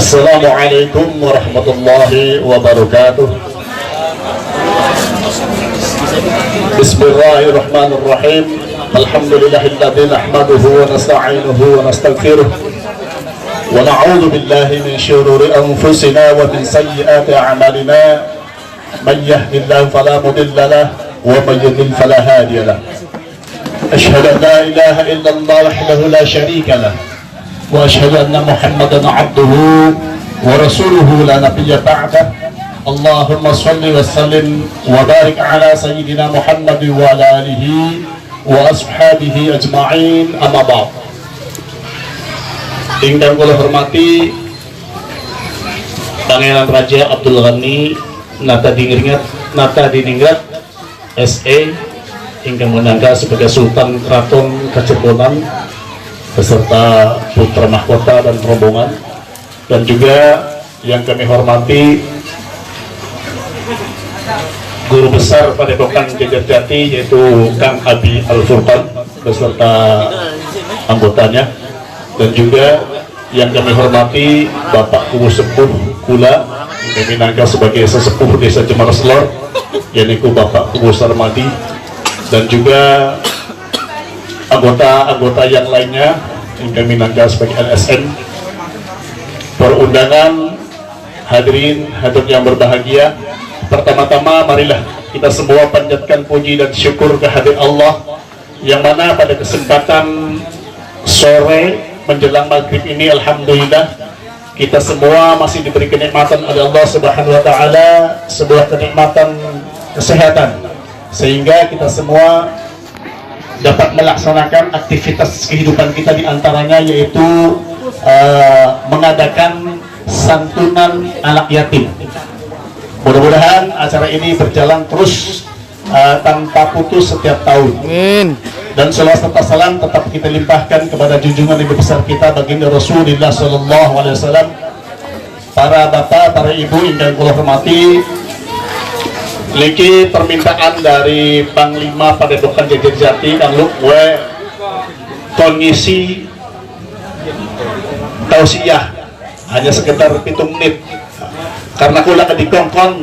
Assalamualaikum warahmatullahi wabarakatuh. Bismillahirrahmanirrahim. Alhamdulillahilladzi nahmaduhu wa nasta'inuhu wa nastaghfiruh wa na'udzu billahi min syururi anfusina wa min sayyiati a'malina. Man yahdihillahu fala mudilla lahu wa man yudlil fala hadiya lahu. Asyhadu an la ilaha illallah wahdahu la syarika lahu wa asyhadu anna Muhammadan 'abduhu wa rasuluhu la nabiyya ba'dah. Allahumma shalli wa sallim wa barik ala sayyidina Muhammad wa ala alihi wa ashabihi ajma'in, amma ba'd. Ingkang kula hormati Pangeran Raja Abdul Ghani Nata Diningrat SE ingkang menangga sebagai Sultan Keraton Kacerbonan beserta putra mahkota dan rombongan, dan juga yang kami hormati Guru Besar Padepokan Jejer Jati yaitu Kang Abi Al-Furqan beserta anggotanya, dan juga yang kami hormati Bapak Kubu Sepuh Kula yang minangka sebagai sesepuh Desa Cemaras Lor, yaitu Bapak Kubu Sarmadi, dan juga anggota-anggota yang lainnya yang kami minangka sebagai LSM. Perundangan hadirin yang berbahagia, pertama-tama marilah kita semua panjatkan puji dan syukur kehadirat Allah yang mana pada kesempatan sore menjelang maghrib ini alhamdulillah kita semua masih diberi kenikmatan oleh Allah Subhanahu wa taala, sebuah kenikmatan kesehatan, sehingga kita semua dapat melaksanakan aktivitas kehidupan kita, diantaranya yaitu mengadakan santunan anak yatim. Mudah-mudahan acara ini berjalan terus tanpa putus setiap tahun. Amin. Dan selawat serta salam tetap kita limpahkan kepada junjungan Nabi besar kita baginda Rasulullah Sallallahu Alaihi Wasallam. Para bapak, para ibu yang kula hormati, niki permintaan dari Panglima Padepokan Jejer Jati kan lu gue ngisi tausiah hanya sekitar 7 menit karena kula kedikongkon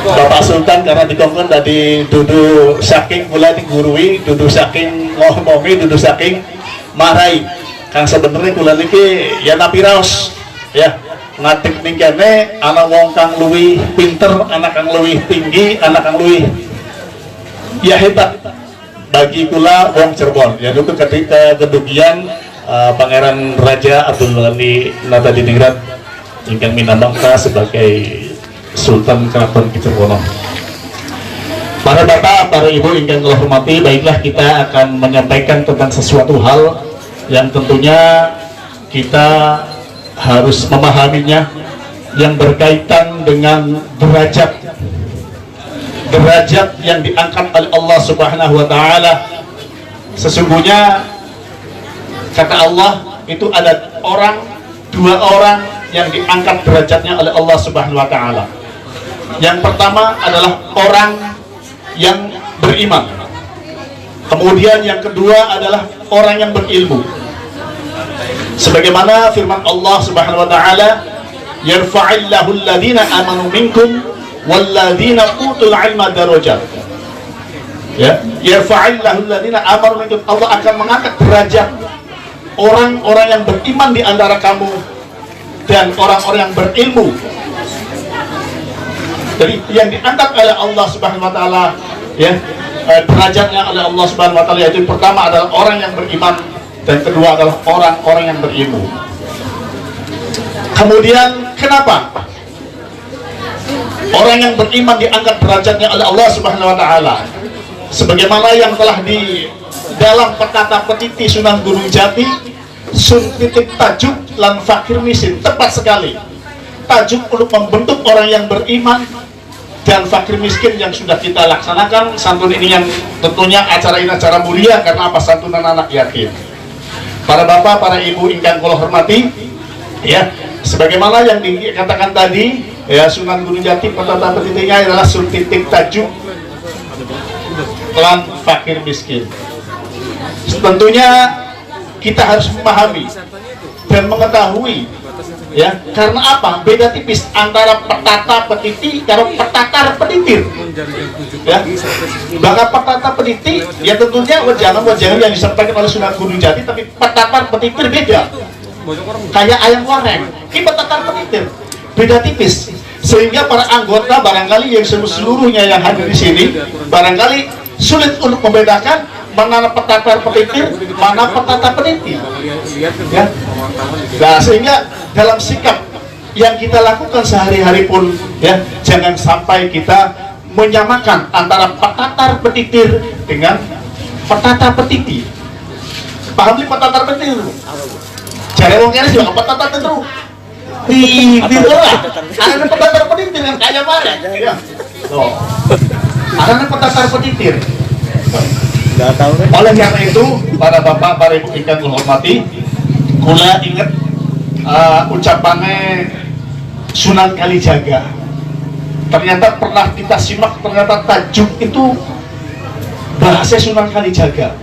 Bapak Sultan karena dikongkon dari dudu saking kula digurui, dudu saking ngomongi, dudu saking marai kan sebenarnya kula niki ya napi raos ya ngatik ning kene ana wong kang luwih pinter, anak kang luwih tinggi, anak kang luwih ya hebat bagi kula wong Cirebon ya itu ketika kedugian Pangeran Raja Abdul Ghani Nata Diningrat ingkang minangka sebagai Sultan Keraton Kacerbonan. Para bapak, para ibu ingkang kula hormati, baiklah kita akan menyampaikan tentang sesuatu hal yang tentunya kita harus memahaminya, yang berkaitan dengan derajat yang diangkat oleh Allah Subhanahu wa taala. Sesungguhnya kata Allah itu ada dua orang yang diangkat derajatnya oleh Allah Subhanahu wa taala. Yang pertama adalah orang yang beriman. Kemudian yang kedua adalah orang yang berilmu. Sebagaimana firman Allah Subhanahu wa taala, yarfa'illahu alladhina amanu minkum walladzina utul ilma darajat. Ya, yarfa'illahu alladhina amanu minkum, Allah akan mengangkat derajat orang-orang yang beriman di antara kamu dan orang-orang yang berilmu. Jadi yang diangkat oleh Allah Subhanahu wa taala ya, derajatnya oleh Allah Subhanahu wa taala yaitu pertama adalah orang yang beriman dan kedua adalah orang-orang yang berilmu. Kemudian kenapa orang yang beriman diangkat derajatnya oleh Allah Subhanahu wa taala? Sebagaimana yang telah di dalam petata petiti Sunan Gunung Jati, sun titik tajuk lan fakir miskin, tepat sekali. Tajuk untuk membentuk orang yang beriman dan fakir miskin yang sudah kita laksanakan. Santun ini yang tentunya acara ini acara mulia karena apa? Santunan anak yatim. Para bapak, para ibu ingkang kula hormati, ya, sebagaimana yang dikatakan tadi, ya, Sunan Gunung Jati petata petitinya adalah sun titik tajuk lan fakir miskin. Tentunya kita harus memahami dan mengetahui, ya, karena apa? Beda tipis antara petata petiti karo petatar petitir, ya. Bahkan petata petiti ya tentunya wajangan yang disampaikan oleh Sunan Gunung Jati, tapi petatar petitir beda, kayak ayam goreng. Ini petatar petitir beda tipis, sehingga para anggota barangkali yang seluruhnya yang hadir di sini barangkali sulit untuk membedakan mana petatar petitir, mana petata petitir, ya. Nah, sehingga dalam sikap yang kita lakukan sehari-hari pun, ya, jangan sampai kita menyamakan antara petatar petitir dengan petata petiti. Paham nih petatar petitir? Cari wong kene juga petatar petitir. Di ora. Ada petatar petitir yang kaya banget, ya. Loh. Ada petatar petitir. Oleh karena itu, para bapak, para ibu ingkang kula hormati, kula inget ucapannya Sunan Kalijaga. Ternyata pernah kita simak, ternyata tajuk itu bahasa Sunan Kalijaga.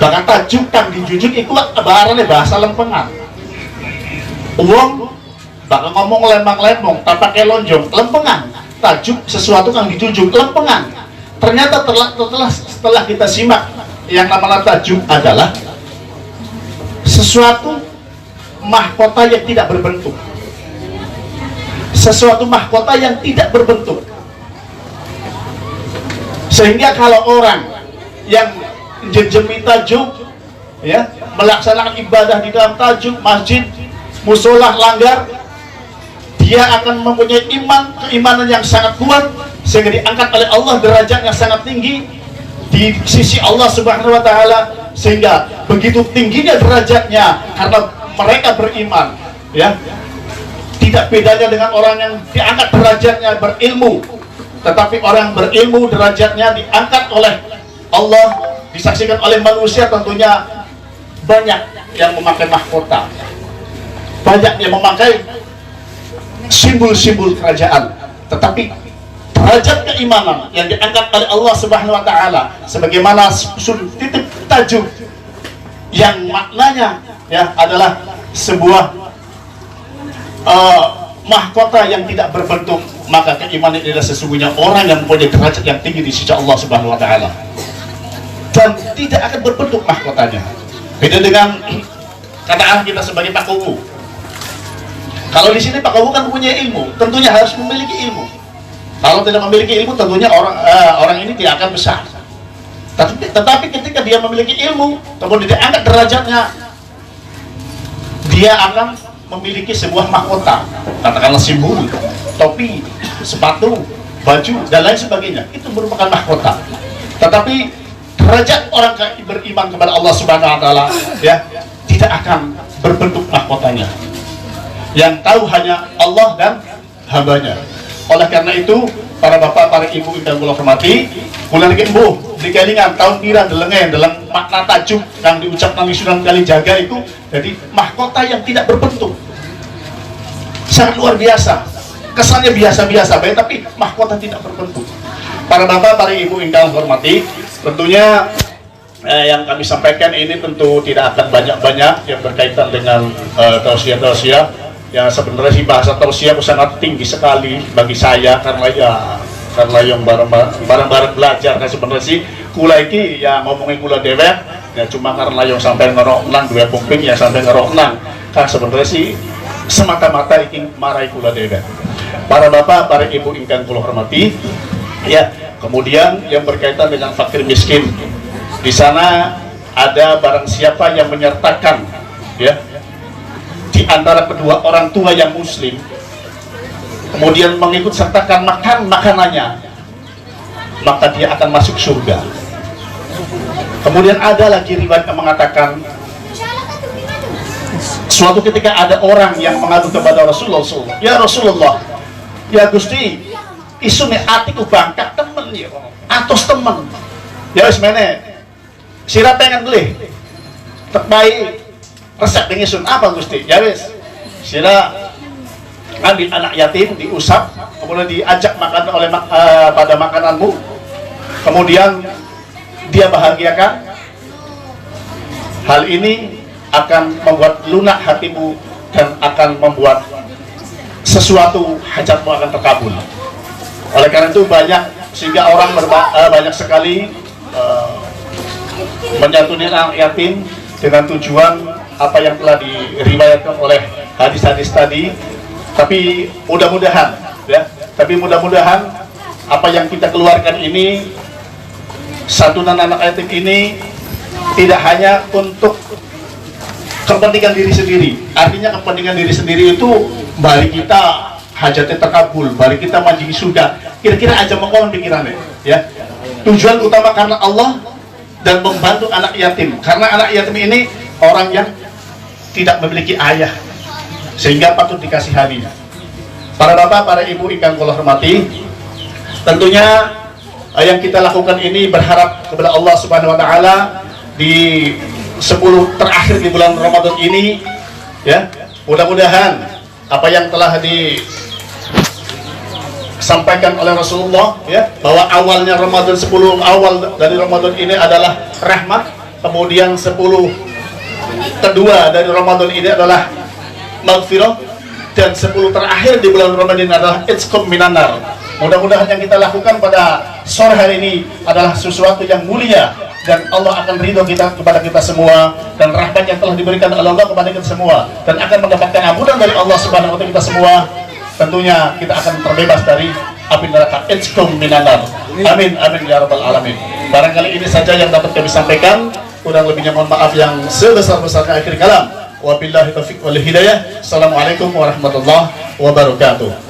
Bahkan tajuk kang dijunjung itu baharane bahasa Lempengan. Uang bakal ngomong lempang-lempong, tak pakai lonjong, Lempengan. Tajuk sesuatu kang dijunjung Lempengan. Ternyata setelah kita simak, yang namanya tajuk adalah sesuatu mahkota yang tidak berbentuk. Sesuatu mahkota yang tidak berbentuk. Sehingga kalau orang yang menjejemi tajuk, ya, melaksanakan ibadah di dalam tajuk, masjid, musola, langgar, dia akan mempunyai keimanan yang sangat kuat, sehingga diangkat oleh Allah derajatnya sangat tinggi di sisi Allah Subhanahu wa taala, sehingga begitu tingginya derajatnya karena mereka beriman, ya. Tidak bedanya dengan orang yang diangkat derajatnya berilmu, tetapi orang berilmu derajatnya diangkat oleh Allah, disaksikan oleh manusia. Tentunya banyak yang memakai mahkota, banyak yang memakai simbol-simbol kerajaan, tetapi derajat keimanan yang diangkat oleh Allah Subhanahu wa taala sebagaimana titip tajuk yang maknanya, ya, adalah sebuah mahkota yang tidak berbentuk, maka keimanan adalah sesungguhnya orang yang mempunyai derajat yang tinggi di sisi Allah Subhanahu wa taala dan tidak akan berbentuk mahkotanya. Beda dengan katakan kita sebagai Pak Kuwu. Kalau di sini Pak Kuwu kan punya ilmu, tentunya harus memiliki ilmu. Kalau tidak memiliki ilmu, tentunya orang ini tidak akan besar. Tetapi ketika dia memiliki ilmu, kemudian dia angkat derajatnya, dia akan memiliki sebuah mahkota, katakanlah simbol, topi, sepatu, baju, dan lain sebagainya. Itu merupakan mahkota. Tetapi derajat orang beriman kepada Allah Subhanahu wa taala, ya, tidak akan berbentuk mahkotanya. Yang tahu hanya Allah dan hambanya. Oleh karena itu, para bapak, para ibu yang kula hormati, kula niki mbuh dikelingan tahun pira delengen dalam makna tajuk yang diucapkan di Sunan Kalijaga itu, jadi mahkota yang tidak berbentuk. Sangat luar biasa. Kesannya biasa-biasa baik, tapi mahkota tidak berbentuk. Para bapak, para ibu yang hormati, tentunya yang kami sampaikan ini tentu tidak akan banyak-banyak yang berkaitan dengan tausiah-tausiah. Ya, sebenarnya sih bahasa tausiah sangat tinggi sekali bagi saya, karena yang bareng-bareng belajar. Nah, sebenarnya sih kula iki ya ngomongin kula dewek ya cuma karena yang sampai ngerok nang dua kuping ya sampai ngerok nang, kan sebenarnya sih semata-mata ingin marai kula dewek. Para bapak, para ibu ingkang kula hormati, ya, kemudian yang berkaitan dengan fakir miskin, di sana ada barang siapa yang menyertakan, ya, di antara kedua orang tua yang muslim, kemudian mengikut sertakan makanannya, maka dia akan masuk surga. Kemudian ada lagi riwayat yang mengatakan, suatu ketika ada orang yang mengadu kepada Rasulullah, ya Rasulullah, ya Gusti, isune atiku bangkat temen ya, atos temen, ya wis mene, sira pengen beli, terbaik resep pengisun apa Gusti? Ya wis, sira ambil anak yatim diusap, kemudian diajak makan oleh pada makananmu, kemudian dia bahagiakan, Hal ini akan membuat lunak hatimu dan akan membuat sesuatu hajatmu akan terkabul. Oleh karena itu sehingga orang banyak sekali menyantuni anak yatim dengan tujuan apa yang telah diriwayatkan oleh hadis-hadis tadi. Tapi mudah-mudahan apa yang kita keluarkan ini, santunan anak yatim ini tidak hanya untuk kepentingan diri sendiri. Artinya kepentingan diri sendiri itu balik kita hajatnya terkabul, balik kita manjing surga. Kira-kira aja mengolong pikirannya, ya. Tujuan utama karena Allah dan membantu anak yatim. Karena anak yatim ini orang yang tidak memiliki ayah, sehingga patut dikasihani. Para bapak, para ibu yang kula hormati, tentunya yang kita lakukan ini berharap kepada Allah Subhanahu wa taala di 10 terakhir di bulan Ramadan ini, ya, mudah-mudahan apa yang telah disampaikan oleh Rasulullah, ya, bahwa awalnya Ramadan, 10 awal dari Ramadan ini adalah rahmat, kemudian 10 kedua dari Ramadan ini adalah maghfirah, dan 10 terakhir di bulan Ramadan ini adalah itqum minan nar. Mudah-mudahan yang kita lakukan pada sore hari ini adalah sesuatu yang mulia, dan Allah akan ridho kepada kita semua, dan rahmat yang telah diberikan oleh Allah kepada kita semua, dan akan mendapatkan ampunan dari Allah Subhanahu wa taala kita semua. Tentunya kita akan terbebas dari api neraka itqum minan nar. Amin amin ya rabbal alamin. Barangkali ini saja yang dapat kami sampaikan, kurang lebihnya mohon maaf yang sebesar-besarnya. Akhir kalam, wabillahi taufiq wal hidayah. Assalamualaikum warahmatullahi wabarakatuh.